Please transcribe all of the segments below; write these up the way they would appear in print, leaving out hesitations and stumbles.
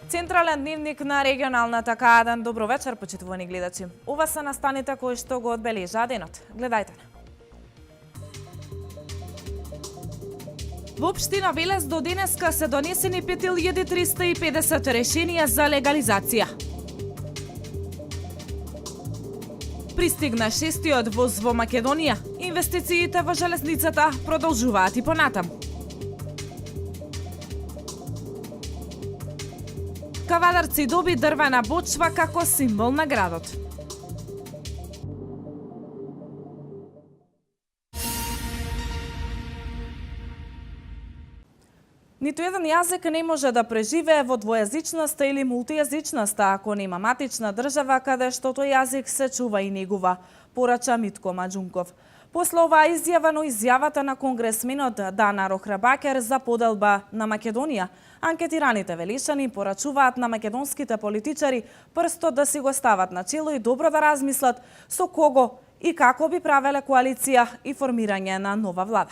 Централен дневник на регионалната К1. Добро вечер, почитувани гледачи. Ова се настаните кои што го одбележаа денот. Гледајте на. Во општина Велес до денеска се донесени 5350 решенија за легализација. Пристигна шестиот воз во Македонија. Инвестициите во железницата продолжуваат и понатаму. Кавадарци доби дрвена бочва како символ на градот. Ниту еден јазик не може да преживее во двојазичноста или мултијазичноста ако нема матична држава каде што тој јазик се чува и негува, порача Митко Маџунков. После оваа изјава, но изјавата на конгресменот Дана Рохрабакер за поделба на Македонија, анкетираните велишани порачуваат на македонските политичари прстот да си го стават на чело и добро да размислат со кого и како би правеле коалиција и формирање на нова влада.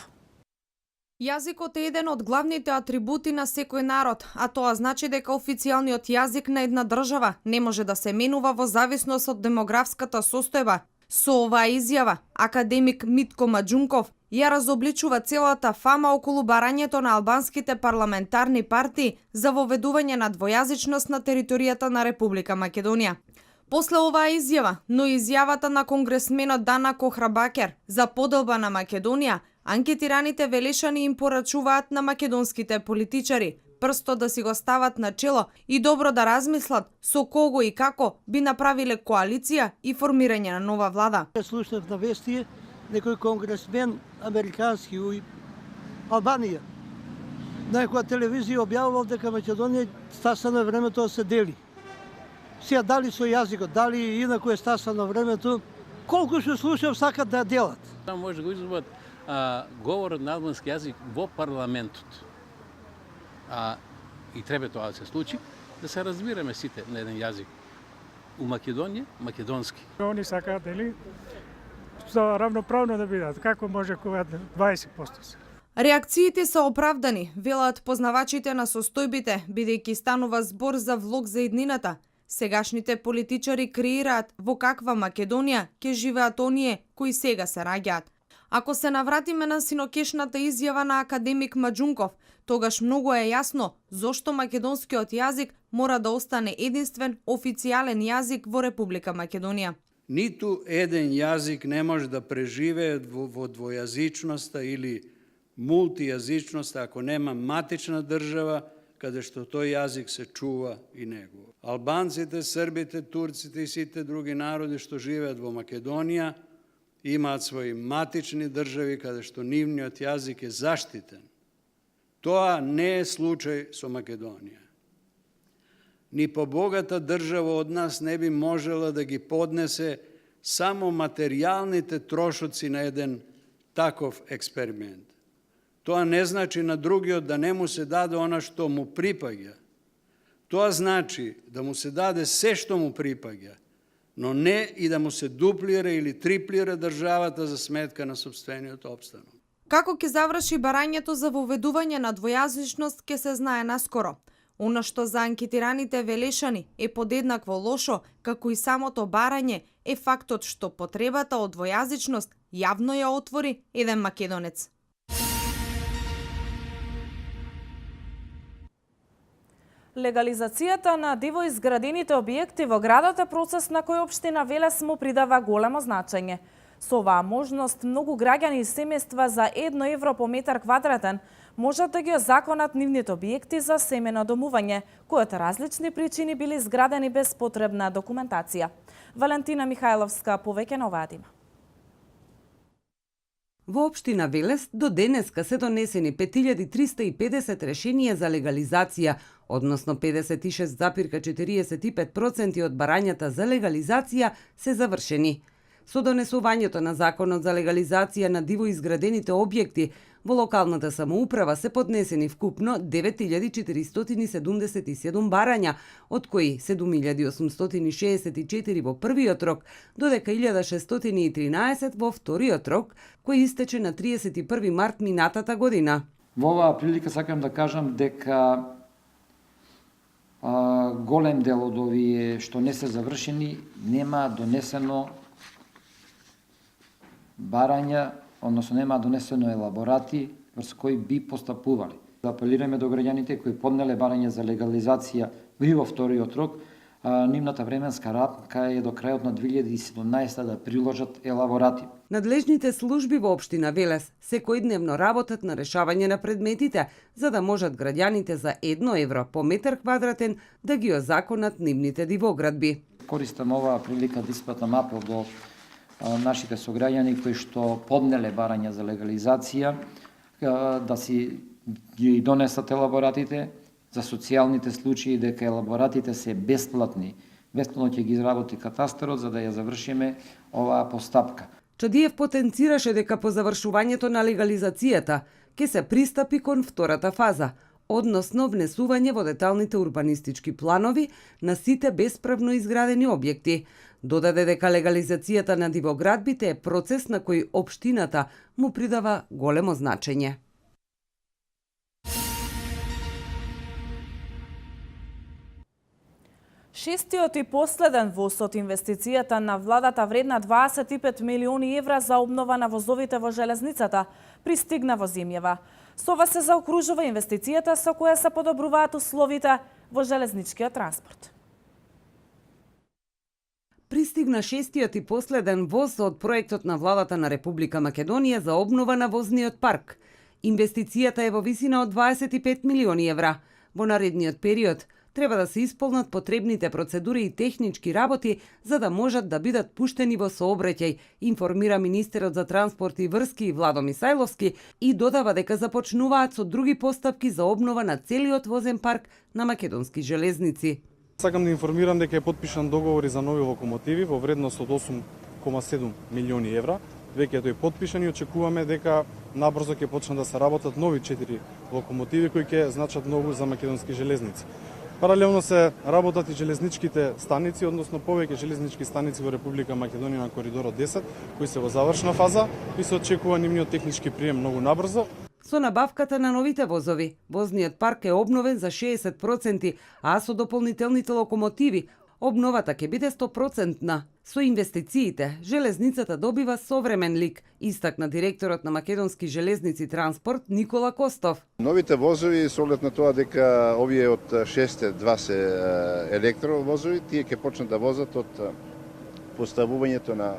Јазикот е еден од главните атрибути на секој народ, а тоа значи дека официјалниот јазик на една држава не може да се менува во зависност од демографската состојба. Со оваа изјава, академик Митко Маџунков ја разобличува целата фама околу барањето на албанските парламентарни партии за воведување на двојазичност на територијата на Република Македонија. После оваа изјава, но изјавата на конгресменот Дана Кохрабакер за поделба на Македонија, анкетираните велешани им порачуваат на македонските политичари прсто да си го стават на чело и добро да размислат со кого и како би направиле коалиција и формирање на нова влада. Слушнав на вести некој конгресмен американски у Албанија на некоја телевизија објавувал дека Македонија стаса на времето се дели. Сега дали со јазикот, дали инаку е стаса на времето, колку што слушав сакат да делат. Таму може да го изгубат говорот на албански јазик во парламентот. И треба тоа да се случи, да се разбираме сите на еден јазик. У Македонија, македонски. Они сакаат, дели, за равноправно да бидат. Како може кога 20%? Реакциите се оправдани, велат познавачите на состојбите, бидејќи станува збор за влог за иднината. Сегашните политичари креираат во каква Македонија ќе живеат оние кои сега се раѓаат. Ако се навратиме на синокешната изјава на академик Маџунков, тогаш многу е јасно зошто македонскиот јазик мора да остане единствен официјален јазик во Република Македонија. Ниту еден јазик не може да преживее во двојазичноста или мултијазичноста ако нема матична држава каде што тој јазик се чува и негува. Албанците, србите, турците и сите други народи што живеат во Македонија имаат своји матични држави каде што нивниот јазик е заштитен. Тоа не е случај со Македонија. Ни побогата држава од нас не би можела да ги поднесе само материјалните трошоци на еден таков експеримент. Тоа не значи на другиот да не му се даде она што му припаѓа. Тоа значи да му се даде се што му припаѓа, но не и да му се дуплира или триплира државата за сметка на сопствениот опстанок. Како ќе заврши барањето за воведување на двојазичност ќе се знае наскоро. Она што за анкетираните велешани е подеднакво лошо, како и самото барање, е фактот што потребата од двојазичност јавно ја отвори еден македонец. Легализацијата на дивоизградените објекти во градот е процес на кој општина Велес му придава големо значење. Со оваа можност, многу граѓани и семејства за 1 евро по метар квадратен можат да ги озаконат нивните објекти за семено домување, кои од различни причини били изградени без потребна документација. Валентина Михајловска повеќе на оваа тема. Во општина Велес до денеска се донесени 5350 решенија за легализација, односно 56,45% од барањата за легализација се завршени. Со донесувањето на Законот за легализација на дивоизградените објекти, во локалната самоуправа се поднесени вкупно 9477 барања, од кои 7864 во првиот рок, додека 1613 во вториот рок, кој истече на 31 март минатата година. Во оваа прилика сакам да кажам дека голем дел од овие што не се завршени нема донесено барања, односно нема донесено елаборати врз кои би постапували. Да апелираме до граѓаните кои поднеле барање за легализација и во вториот рок, нивната временска рамка е до крајот на 2017 да приложат елаборати. Надлежните служби во општина Велес секојдневно работат на решавање на предметите, за да можат граѓаните за 1 евро по метар квадратен да ги озаконат нивните дивоградби. Користам оваа прилика да испратам апел до нашите сограѓани кои што поднеле барања за легализација, да си ги донесат елаборатите, за социјалните случаи дека елаборатите се бесплатни. Бесплатно ќе ги изработи катастарот за да ја завршиме оваа постапка. Чадиев потенцираше дека по завршувањето на легализацијата ќе се пристапи кон втората фаза, односно внесување во деталните урбанистички планови на сите бесправно изградени објекти. Додаде дека легализацијата на дивоградбите е процес на кој општината му придава големо значење. Шестиот и последен воз од инвестицијата на владата вредна 25 милиони евра за обнова на возовите во железницата пристигна во земјава. Со ова се заокружува инвестицијата со која се подобруваат условите во железничкиот транспорт. Пристигна шестиот и последен воз од проектот на владата на Република Македонија за обнова на возниот парк. Инвестицијата е во висина од 25 милиони евра. Во наредниот период треба да се исполнат потребните процедури и технички работи за да можат да бидат пуштени во сообраќај, информира министерот за транспорт и врски Владо Мисајловски и додава дека започнуваат со други постапки за обнова на целиот возен парк на македонски железници. Сакам да информирам дека е потпишан договори за нови локомотиви во вредност од 8,7 милиони евра. Веќе тој потпишан и очекуваме дека набрзо ќе почнат да се работат нови 4 локомотиви кои ќе значат многу за македонски железници. Паралелно се работат и железничките станици, односно повеќе железнички станици во Република Македонија на коридорот 10, кои се во завршна фаза и се очекува нивниот технички прием многу набрзо. Со набавката на новите возови, возниот парк е обновен за 60%, а со дополнителните локомотиви, обновата ќе биде 100%. Со инвестициите, железницата добива современ лик, истакна директорот на Македонски железници транспорт Никола Костов. Новите возови, со оглед на тоа дека овие од 6 се електровозови, тие ќе почнат да возат од поставувањето на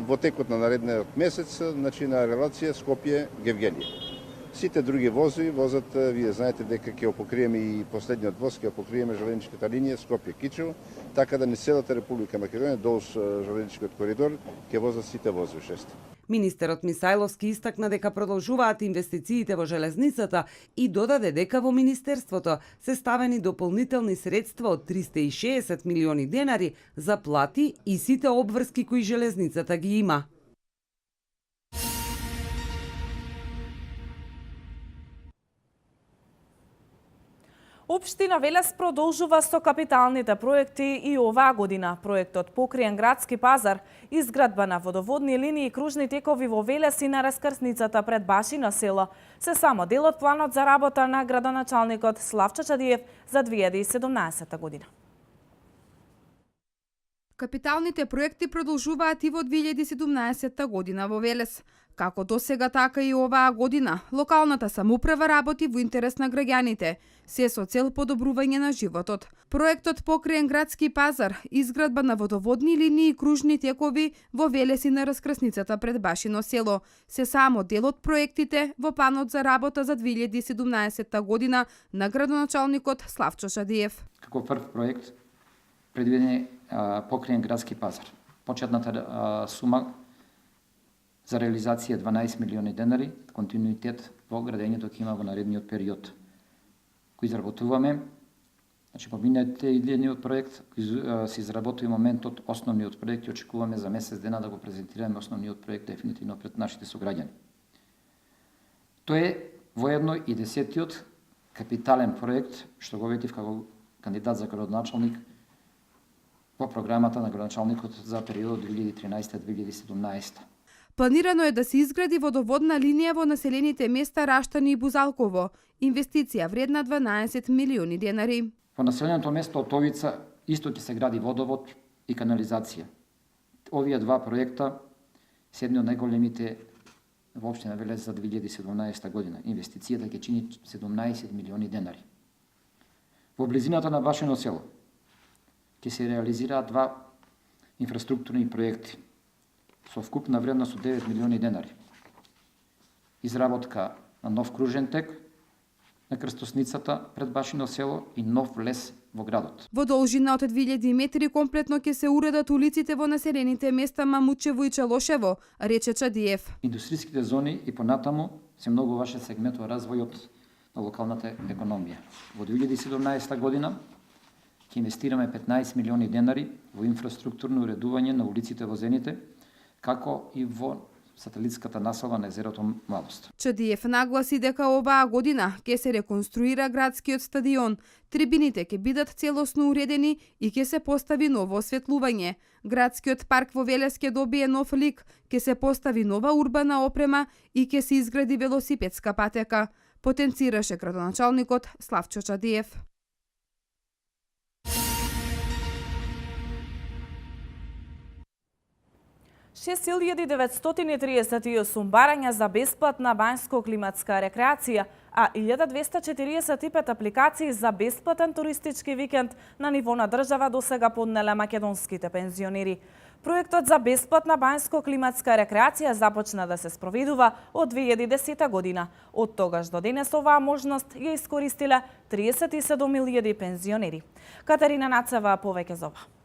во текот на наредниот месец, значи на релација Скопје-Гевгелија. Сите други возови возат, вие знаете дека ќе покриеме и последниот воз, ќе покриеме железничката линија Скопје-Кичево, така да не целата Република Македонија долж железничкиот коридор ќе возат сите возови 6. Министерот Мисајловски истакна дека продолжуваат инвестициите во железницата и додаде дека во Министерството се ставени дополнителни средства од 360 милиони денари за плати и сите обврски кои железницата ги има. Општина Велес продолжува со капиталните проекти и оваа година. Проектот Покриен градски пазар, изградба на водоводни линии и кружни текови во Велес и на раскрсницата пред Башино село се само дел од планот за работа на градоначалникот Славчо Чадиев за 2017 година. Капиталните проекти продолжуваат и во 2017 година во Велес. Како досега, така и оваа година, локалната самоуправа работи во интерес на граѓаните, се со цел подобрување на животот. Проектот Покриен градски пазар, изградба на водоводни линии и кружни текови во Велес и на раскрсницата пред Башино село, се само дел од проектите во планот за работа за 2017 година на градоначалникот Славчо Чадиев. Како прв проект предвиден е Покриен градски пазар. Почетната сума за реализација 12 милиони денари, континуитет во градењето ќе има во наредниот период. Кој изработуваме, значи поминете идејниот проект, кој се изработува моментот основниот проект и очекуваме за месец дена да го презентираме основниот проект дефинитивно пред нашите сограѓани. Тоа е воедно и 10-тиот капитален проект што го ветив како кандидат за градоначалник во програмата на градоначалникот за периодот 2013-2017. Планирано е да се изгради водоводна линија во населените места Раштани и Бузалково, инвестиција вредна 12 милиони денари. Во населеното место Отовица исто ќе се гради водовод и канализација. Овие два проекта се едни од најголемите во општина Велес за 2017 година. Инвестицијата ќе чини 17 милиони денари. Во близината на Башино село ќе се реализираат два инфраструктурни проекти со вкупна вредност од 9 милиони денари. Изработка на нов кружен тек на крстосницата пред Башино село и нов лес во градот. Во должина од 2000 метри комплетно ќе се уредат улиците во населените места Мамучево и Челошево, рече Чадиев. Индустријските зони и понатаму се многу важен сегмент во развојот на локалната економија. Во 2017 година ќе инвестираме 15 милиони денари во инфраструктурно уредување на улиците во Зените, како и во сателитската населба на езерото Младост. Чадиев нагласи дека оваа година ќе се реконструира градскиот стадион, трибините ќе бидат целосно уредени и ќе се постави ново осветлување. Градскиот парк во Велес ќе добие нов лик, ќе се постави нова урбана опрема и ќе се изгради велосипедска патека, потенцираше градоначалникот Славчо Чадиев. Шест 938 барања за бесплатна банјско-климатска рекреација, а 1245 апликации за бесплатен туристички викенд на ниво на држава досега поднеле македонските пензионери. Проектот за бесплатна банјско-климатска рекреација започна да се спроведува од 2010 година. Од тогаш до денес оваа можност ја искористиле 37.000 пензионери. Катерина Нацева повеќе за ова.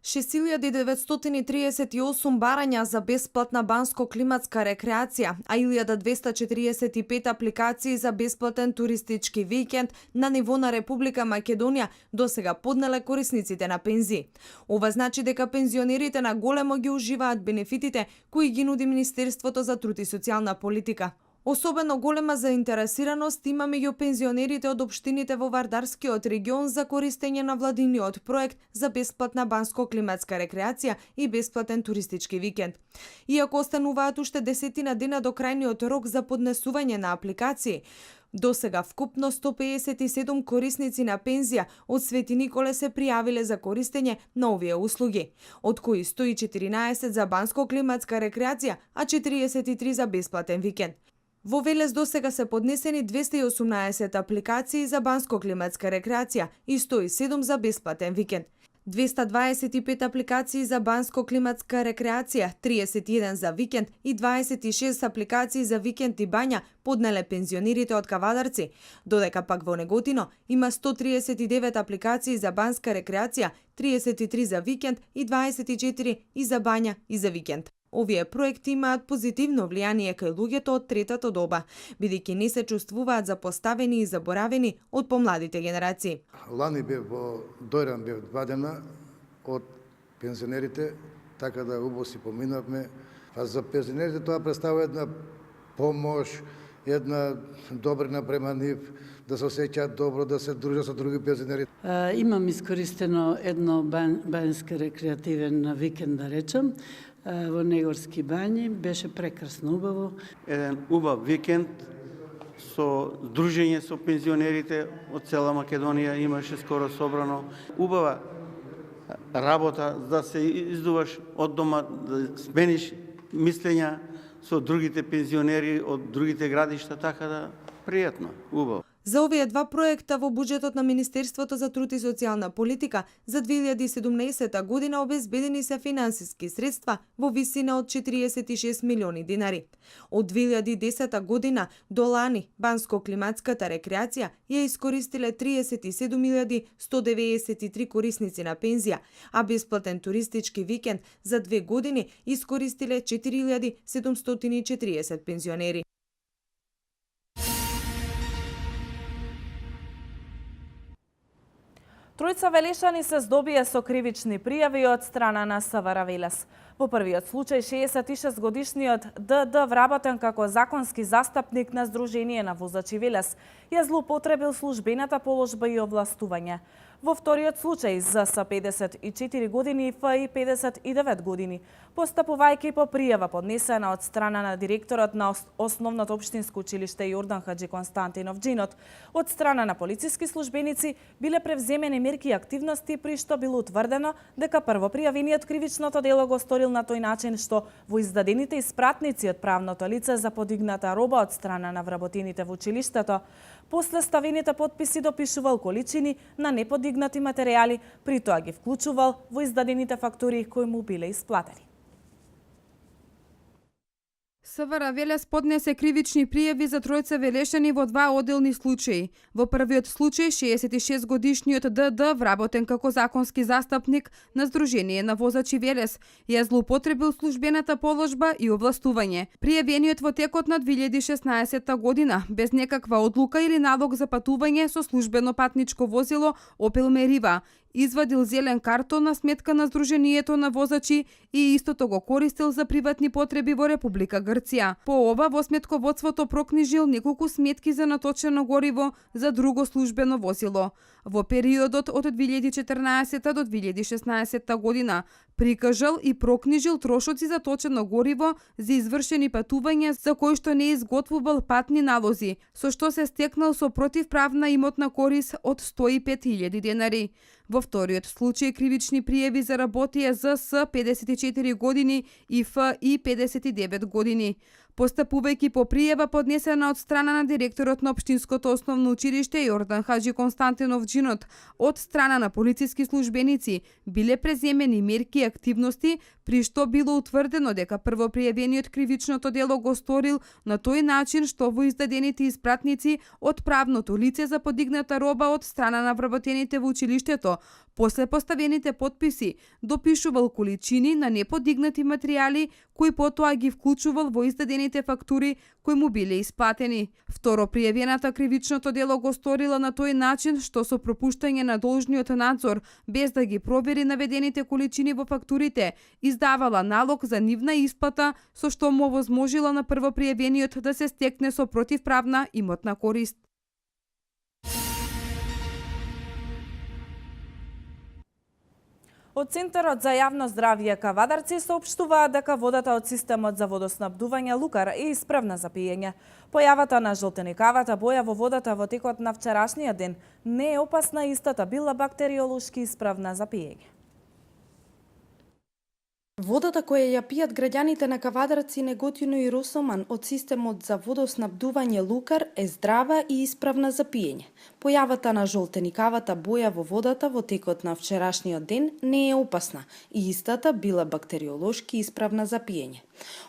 6.938 барања за бесплатна банско-климатска рекреација, а 1.245 апликации за бесплатен туристички викенд на ниво на Република Македонија досега поднеле корисниците на пензии. Ова значи дека пензионерите на големо ги уживаат бенефитите кои ги нуди Министерството за труд и социјална политика. Особено голема заинтересираност има меѓу пензионерите од општините во Вардарскиот регион за користење на владиниот проект за бесплатна банско-климатска рекреација и бесплатен туристички викенд. Иако остануваат уште 10 дена до крајниот рок за поднесување на апликации, досега вкупно 157 корисници на пензија од Свети Николе се пријавиле за користење на овие услуги, од кои 114 за банско-климатска рекреација, а 43 за бесплатен викенд. Во Велес досега се поднесени 218 апликации за банско-климатска рекреација и 107 за бесплатен викенд. 225 апликации за банско-климатска рекреација, 31 за викенд и 26 апликации за викенд и бања поднеле пензионерите од Кавадарци, додека пак во Неготино има 139 апликации за банска рекреација, 33 за викенд и 24 и за бања и за викенд. Овие проекти имаат позитивно влијание кај луѓето од третата доба, бидејќи не се чувствуваат запоставени и заборавени од помладите генерации. Лани бев во Дојран, бев 2 дена од пензионерите, така да убаво си поминавме. А за пензионерите тоа представува една помош, една добрина према нив, да се осеќаат добро, да се дружат со други пензионери. Имам искористено едно банјски рекреативен викенд, да речем, во Негорски бањи, беше прекрасно убаво. Еден убав викенд со дружење со пензионерите од цела Македонија имаше скоро собрано. Убава работа да се издуваш од дома, да смениш мислења со другите пензионери од другите градишта, така да пријатно, убаво. За овие два проекта во буџетот на Министерството за труд и социјална политика за 2017 година обезбедени се финансиски средства во висина од 46 милиони динари. Од 2010 година до лани банско-климатската рекреација ја искористиле 37.193 корисници на пензија, а бесплатен туристички викенд за 2 години искористиле 4.740 пензионери. Тројца велешани се здобија со кривични пријави од страна на СВР Велес. Во првиот случај 66-годишниот ДД, вработен како законски застапник на Сдружение на возачи Велес, ја злоупотребил службената положба и овластување. Во вториот случај ЗС 54 години и ФИ 59 години, постапувајќи по пријава поднесена од страна на директорот на Основното општинско училиште Јордан Хаджи Константинов Джинот, од страна на полициски службеници биле превземени мерки и активности при што било утврдено дека првопријавениот кривичното дело го сторил на тој начин што во издадените испратници од правното лице за подигната роба од страна на вработените во училиштето, после ставените подписи допишувал количини на неподигнати материјали, при тоа ги вклучувал во издадените фактури кои му биле исплатени. СВР Велес поднесе кривични пријави за тројца велешани во два одделни случаи. Во првиот случај 66-годишниот ДД, вработен како законски застапник на Сдружение на возачи Велес, ја злоупотребил службената положба и овластување. Пријавениот во текот на 2016 година, без некаква одлука или налог за патување со службено патничко возило Опел Мерива, извадил зелен картон на сметка на Сдруженијето на возачи и истото го користил за приватни потреби во Република Грција. По ова, во сметководството прокнижил неколку сметки за наточено гориво за друго службено возило. Во периодот од 2014 до 2016 година прикажал и прокнижил трошоци за точено гориво за извршени патувања за кои што не изготвувал патни налози, со што се стекнал со противправна имотна корис од 105.000 денари. Во вториот случај кривични пријави за работија ЗС 54 години и ФИ 59 години. Постапувајќи по пријава поднесена од страна на директорот на Општинското основно училиште Јордан Хаджи Константинов Джинот, од страна на полициски службеници, биле преземени мерки и активности, при што било утврдено дека првопријавениот кривичното дело го сторил на тој начин што во издадените испратници од правното лице за подигната роба од страна на вработените во училиштето, после поставените подписи, допишувал количини на неподигнати материјали кои потоа ги вклучувал во издадените фактури кои му биле исплатени. Второ, пријавената кривичното дело го сторила на тој начин што со пропуштање на должниот надзор, без да ги провери наведените количини во фактурите, издавала налог за нивна исплата, со што му овозможила на првопријавениот да се стекне со противправна имотна корист. Од Центарот за јавно здравје Кавадарци соопштуваат дека водата од системот за водоснабдување Лукар е исправна за пиење. Појавата на жолтеникавата боја во водата во текот на вчерашниот ден не е опасна, истата била бактериолошки исправна за пиење. Водата која ја пијат граѓаните на Кавадарци, Неготино и Росоман од системот за водоснабдување Лукар е здрава и исправна за пиење. Појавата на жолтеникавата боја во водата во текот на вчерашниот ден не е опасна и истата била бактериолошки исправна за пиење.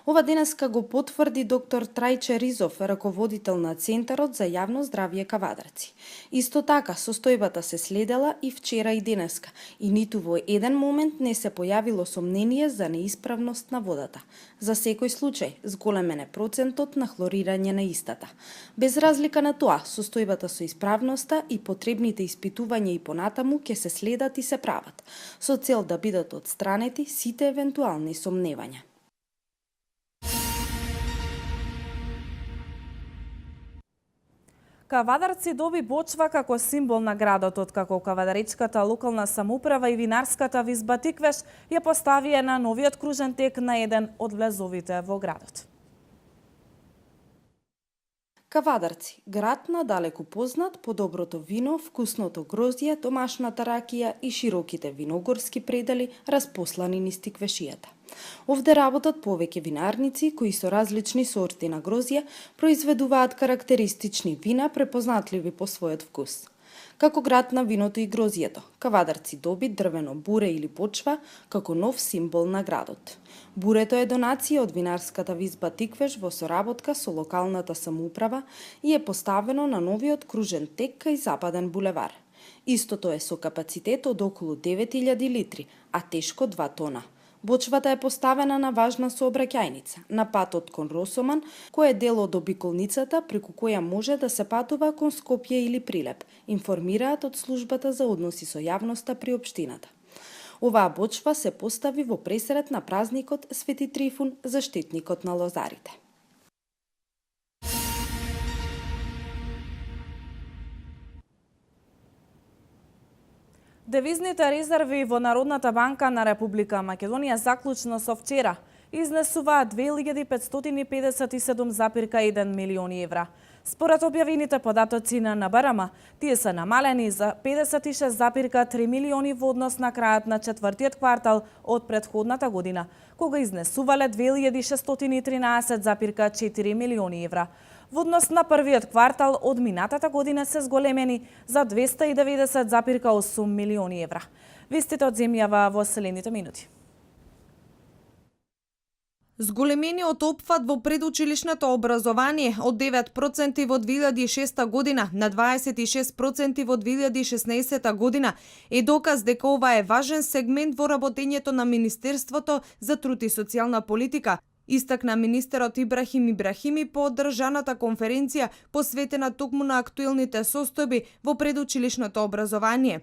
Ова денеска го потврди доктор Трајче Ризов, раководител на Центарот за јавно здравје Кавадарци. Исто така, состојбата се следела и вчера и денеска, и ниту во еден момент не се појавило сомнение за неисправност на водата. За секој случај, зголемен е процентот на хлорирање на истата. Без разлика на тоа, состојбата со исправноста и потребните испитувања и понатаму ќе се следат и се прават, со цел да бидат отстранети сите евентуални сомневања. Кавадарци доби бочва како символ на градот, откако Кавадаречката локална самоуправа и винарската визба Тиквеш ја поставија на новиот кружен тек на еден од влезовите во градот. Кавадарци, град надалеку познат по доброто вино, вкусното грозје, домашната ракија и широките виногорски предели распослани низ Тиквешијата. Овде работат повеќе винарници кои со различни сорти на грозје произведуваат карактеристични вина препознатливи по својот вкус. Како град на виното и грозјето, Кавадарци доби дрвено буре или почва како нов символ на градот. Бурето е донација од винарската визба Тиквеш во соработка со локалната самоуправа и е поставено на новиот кружен тек кај Западен булевар. Истото е со капацитет од околу 9000 литри, а тешко 2 тона. Бочвата е поставена на важна сообраќајница, на патот кон Росоман, кој е дел од обиколницата преку која може да се патува кон Скопје или Прилеп, информираат од службата за односи со јавноста при општината. Оваа бочва се постави во пресред на празникот Свети Трифун, заштитникот на лозарите. Девизните резерви во Народната банка на Република Македонија заклучно со вчера изнесуваат 2557,1 милиони евра. Според објавените податоци на НБРМ, тие се намалени за 56,3 милиони во однос на крајот на четвртиот квартал од претходната година, кога изнесувале 2613,4 милиони евра. Во однос на првиот квартал од минатата година се зголемени за 290,8 милиони евра. Вестите од земјава во следните минути. Зголемениот опфат во предучилишното образование од 9% во 2006 година на 26% во 2016 година е доказ дека ова е важен сегмент во работењето на Министерството за труд и социјална политика, истакна министерот Ибрахим Ибрахими по одржаната конференција посветена токму на актуелните состојби во предучилишното образование.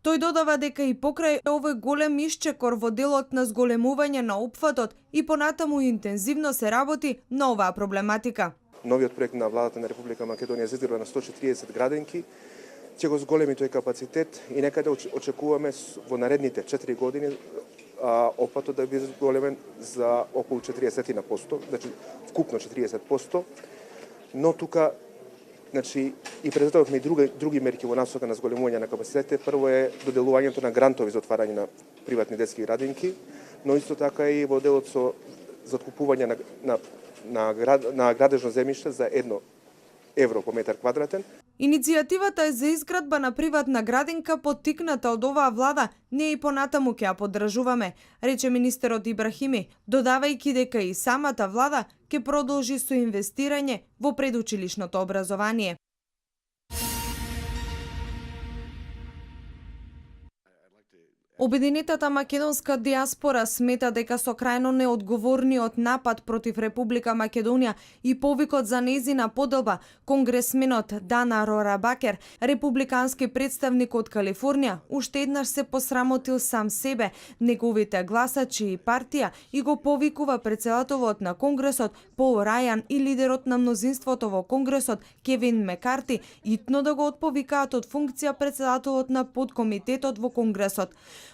Тој додава дека и покрај овој голем исчекор во делот на зголемување на опфатот и понатаму интензивно се работи на оваа проблематика. Новиот проект на владата на Република Македонија за изградба на 140 градинки ќе го зголеми тој капацитет и некаде очекуваме во наредните 4 години опфатот да биде зголемен за околу 40%, значи вкупно 40%, но тука значи и предвидовме и други мерки во насока на зголемување на капацитетите. Прво е доделувањето на грантови за отварање на приватни детски градинки, но исто така и во делот за откупување на градежно земјиште за 1 евро по метар квадратен. Иницијативата е за изградба на приватна градинка поттикната од оваа влада, ние и понатаму ќе ја поддржуваме, рече министерот Ибрахими, додавајќи дека и самата влада ќе продолжи со инвестирање во предучилишното образование. Обединетата македонска диаспора смета дека со крајно неодговорниот напад против Република Македонија и повикот за нејзина поделба, конгресменот Дана Рорабакер, републикански представник од Калифорнија, уште еднаш се посрамотил сам себе, неговите гласачи и партија и го повикува претседателот на Конгресот Пол Рајан и лидерот на мнозинството во Конгресот Кевин Мекарти итно да го отповикаат од функција претседателот на подкомитетот во Конгресот.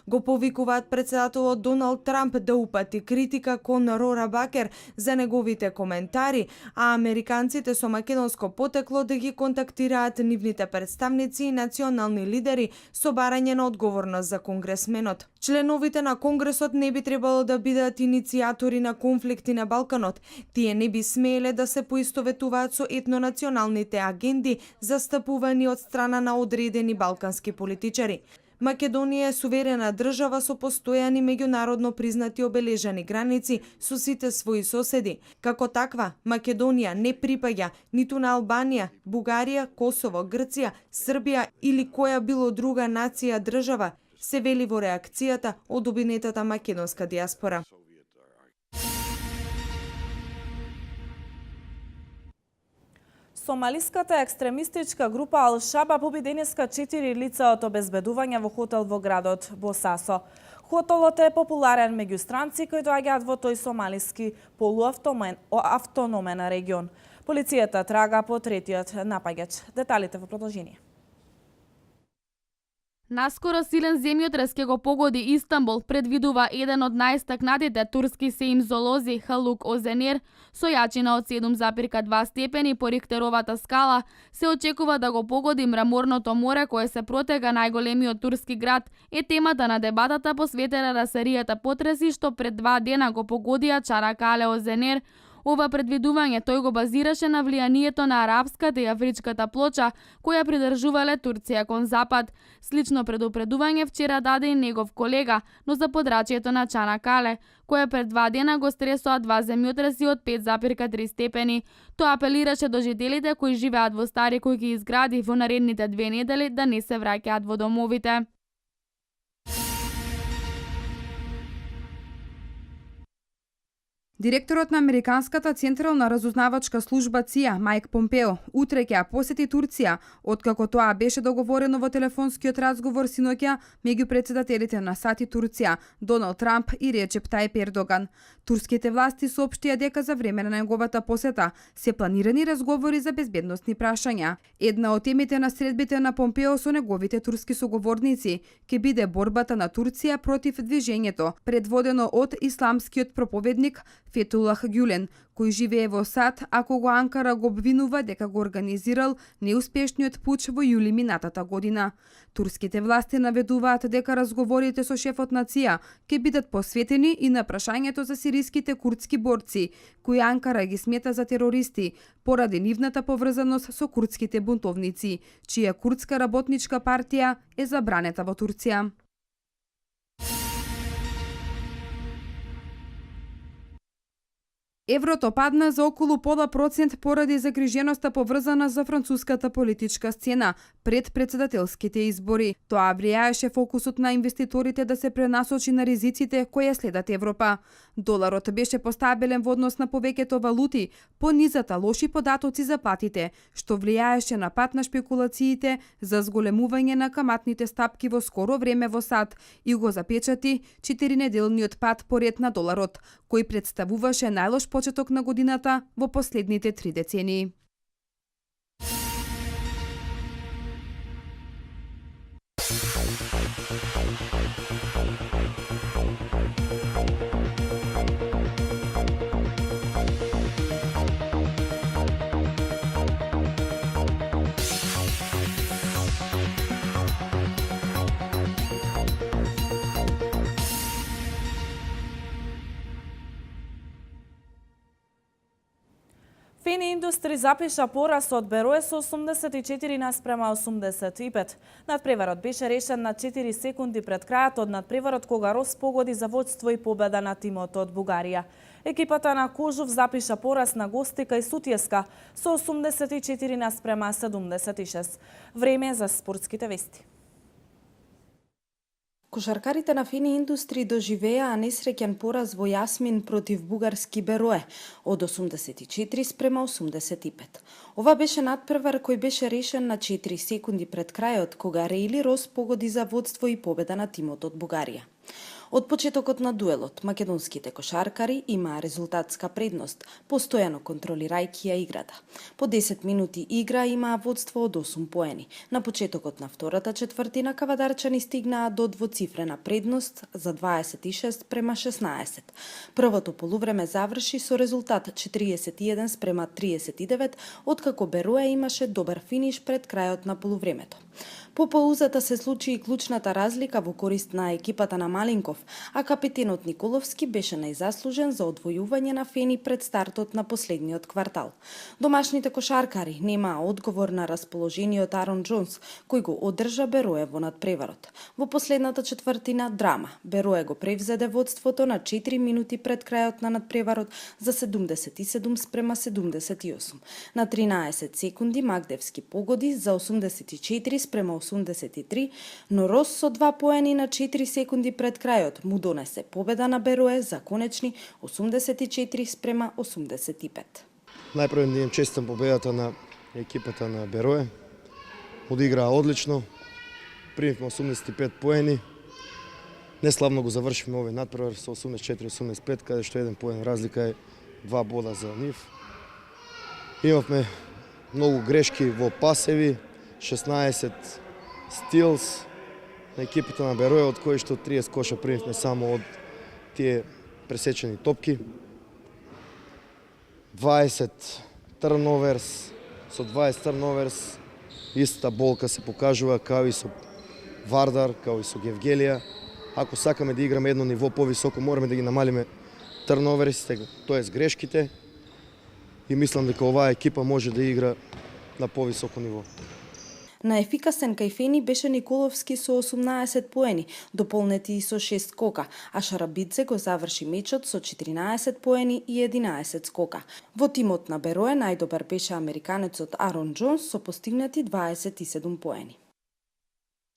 Го повикуваат претседателот Доналд Трамп да упати критика кон Рорабакер за неговите коментари, а американците со македонско потекло да ги контактираат нивните представници и национални лидери со барање на одговорност за конгресменот. Членовите на Конгресот не би требало да бидат иницијатори на конфликти на Балканот. Тие не би смееле да се поистоветуваат со етнонационалните агенди застапувани од страна на одредени балкански политичари. Македонија е суверена држава со постојани меѓународно признати обележани граници со сите своји соседи. Како таква, Македонија не припаѓа ниту на Албанија, Бугарија, Косово, Грција, Србија или која било друга нација држава, се вели во реакцијата од обединетата македонска диаспора. Сомалиската екстремистичка група Ал-Шабаб уби денеска 4 лица од обезбедување во хотел во градот Босасо. Хотелот е популарен меѓу странци кои доаѓаат во тој сомалиски полуавтономен регион. Полицијата трага по третиот напаѓач. Деталите во продолжение. Наскоро силен земјотрес ќе го погоди Истанбул, предвидува еден од најстакнатите турски сеизмолози Халук Озенер, со јачина од 7,2 степени по Рихтеровата скала, се очекува да го погоди мраморното море кое се протега најголемиот турски град, е темата на дебатата посветена на серијата потреси што пред 2 дена го погодија Чанакале Озенер. Ова предвидување тој го базираше на влијанието на арапската и афричката плоча, која придржувале Турција кон запад. Слично предупредување вчера даде и негов колега, но за подрачјето на Чанакале, која пред 2 дена го стресоа 2 земјотреси од 5,3 степени. Тоа апелираше до жителите кои живеат во стари куќи и згради во наредните 2 недели да не се враќаат во домовите. Директорот на Американската централна разузнавачка служба ЦИА, Мајк Помпео, утре ќе ја посети Турција, откако тоа беше договорено во телефонскиот разговор синоќа меѓу претседателите на САД и Турција, Доналд Трамп и Реджеп Тајип Ердоган. Турските власти соопштија дека за време на неговата посета се планирани разговори за безбедносни прашања. Една од темите на средбите на Помпео со неговите турски соговорници ќе биде борбата на Турција против движењето, предводено од исламскиот проповедник Фетулах Гюлен, кој живее во САД, ако го Анкара го обвинува дека го организирал неуспешниот пуч во јули минатата година. Турските власти наведуваат дека разговорите со шефот на ЦИА ќе бидат посветени и на прашањето за сириските курдски борци, кои Анкара ги смета за терористи, поради нивната поврзаност со курдските бунтовници, чија курдска работничка партија е забранета во Турција. Еврото падна за околу пола процент поради загриженоста поврзана за француската политичка сцена пред председателските избори. Тоа влијаеше фокусот на инвеститорите да се пренасочи на ризиците кои следат Европа. Доларот беше постабилен во однос на повеќето валути, по низата лоши податоци за платите, што влијаеше на пат на шпекулациите за зголемување на каматните стапки во скоро време во САД и го запечати 4-неделниот пат поред на доларот, кој представуваше најлош почеток на годината во последните 3 децении. Фини Индустри запиша пораст од Берое со 84:85. Надпреварот беше решен на 4 секунди пред крајот од надпреварот кога Рос погоди за водство и победа на тимот од Бугарија. Екипата на Кожув запиша пораст на гости кај Сутјеска со 84:76. Време за спортските вести. Кошаркарите на Фини Индустри доживеа несреќен пораз во Јасмин против бугарски Берое од 84:85. Ова беше надпревар кој беше решен на 4 секунди пред крајот, кога Реили Рос погоди за водство и победа на тимот од Бугарија. Од почетокот на дуелот, македонските кошаркари имаа резултатска предност, постојано контролирајќи ја играта. По 10 минути игра имаа водство од 8 поени. На почетокот на втората четвртина кавадарчани стигнаа до двоцифрена предност за 26:16. Првото полувреме заврши со резултат 41:39, откако Берое имаше добар финиш пред крајот на полувремето. По паузата се случи и клучната разлика во корист на екипата на Малинков, а капитенот Николовски беше најзаслужен за одвојување на Фени пред стартот на последниот квартал. Домашните кошаркари немаа одговор на расположениот Арон Джонс, кој го одржа Берое во надпреварот. Во последната четвртина драма. Берое го превзеде водството на 4 минути пред крајот на надпреварот за 77:78. На 13 секунди Магдевски погоди за 84:83, но Рос со 2 поени на 4 секунди пред крајот му донесе победа на Берое за конечни 84:85. Најпрво да им честитам победата на екипата на Берое. Одиграа одлично. Примивме 85 поени. Неславно го завршивме овој надпревар со 84-85, каде што еден поен разлика е 2 бода за нив. Имавме многу грешки во пасеви, 16 стилс на екипата на Берое, од кои што 30 коша примивме само од тие пресечени топки. 20 турноверс, со 20 турноверс истата болка се покажува као и со Вардар, као и со Гевгелија. Ако сакаме да играме едно ниво повисоко, мораме да ги намалиме турноверсите, тоест грешките, и мислам дека оваа екипа може да игра на повисоко ниво. Наефикасен кај Фени беше Николовски со 18 поени, дополнети и со 6 скока, а Шарабидзе го заврши мечот со 14 поени и 11 скока. Во тимот на Берое најдобар беше американецот Арон Джонс со постигнати 27 поени.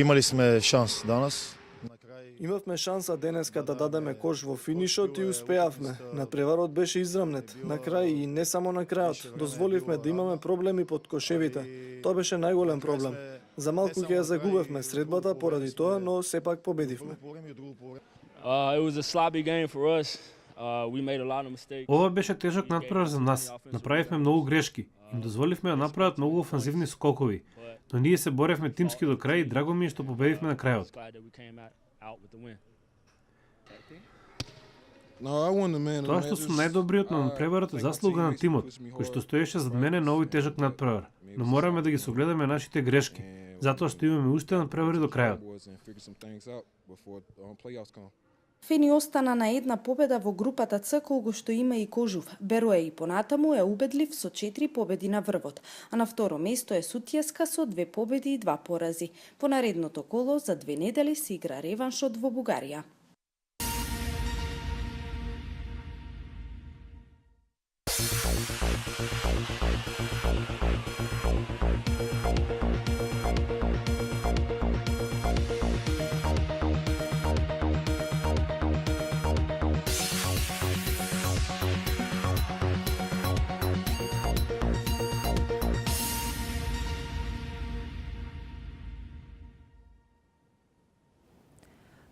Имали сме шанс данас. На крај Имавме шанса денеска да дадеме кош во финишот и успеавме. Надпреварот беше израмнет. На крај и не само на крајот. Дозволивме да имаме проблеми под кошевите. Тоа беше најголем проблем. За малку ќе ја загубевме средбата поради тоа, но сепак победивме. Ова беше тежок натпревар за нас. Направивме многу грешки. Им дозволивме да направат многу офанзивни скокови. Но ние се боревме тимски до крај и драго ми е што победивме на крајот. Тоа што сум најдобриот на надпреварот е заслуга на тимот, кој што стоеше зад мене на овој тежок надпревар. Но мораме да ги согледаме нашите грешки, затоа што имаме уште надпревари до крајот. Фени остана на една победа во групата Ц, колку што има и Кожув. Берое и понатаму е убедлив со 4 победи на врвот, а на второ место е Сутјеска со 2 победи и 2 порази. По наредното коло за 2 недели се игра реваншот во Бугарија.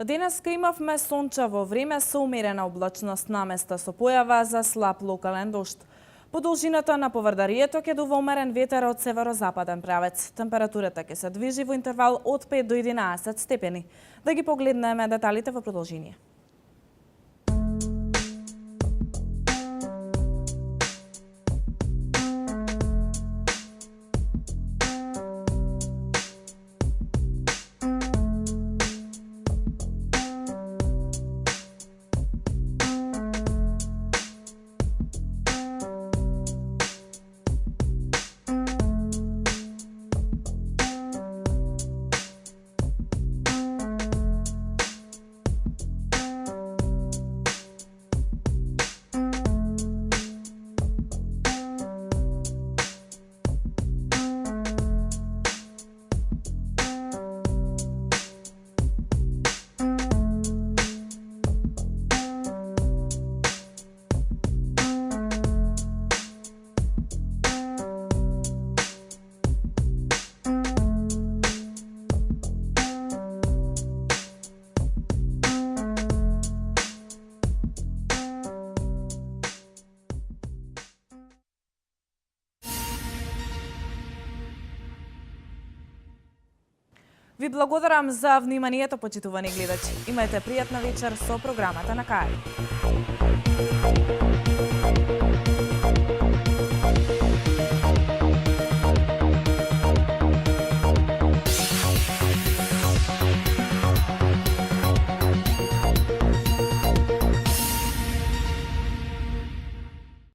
Денеска имавме сончево време со умерена облачност наместа со појава за слаб локален дожд. По должината на поврдарието ќе дува умерен ветер од северозападен правец. Температурата ќе се движи во интервал од 5 до 11 степени. Да ги погледнеме деталите во продолжение. Ви благодарам за вниманието, почитувани гледачи. Имајте пријатна вечер со програмата на КАИ.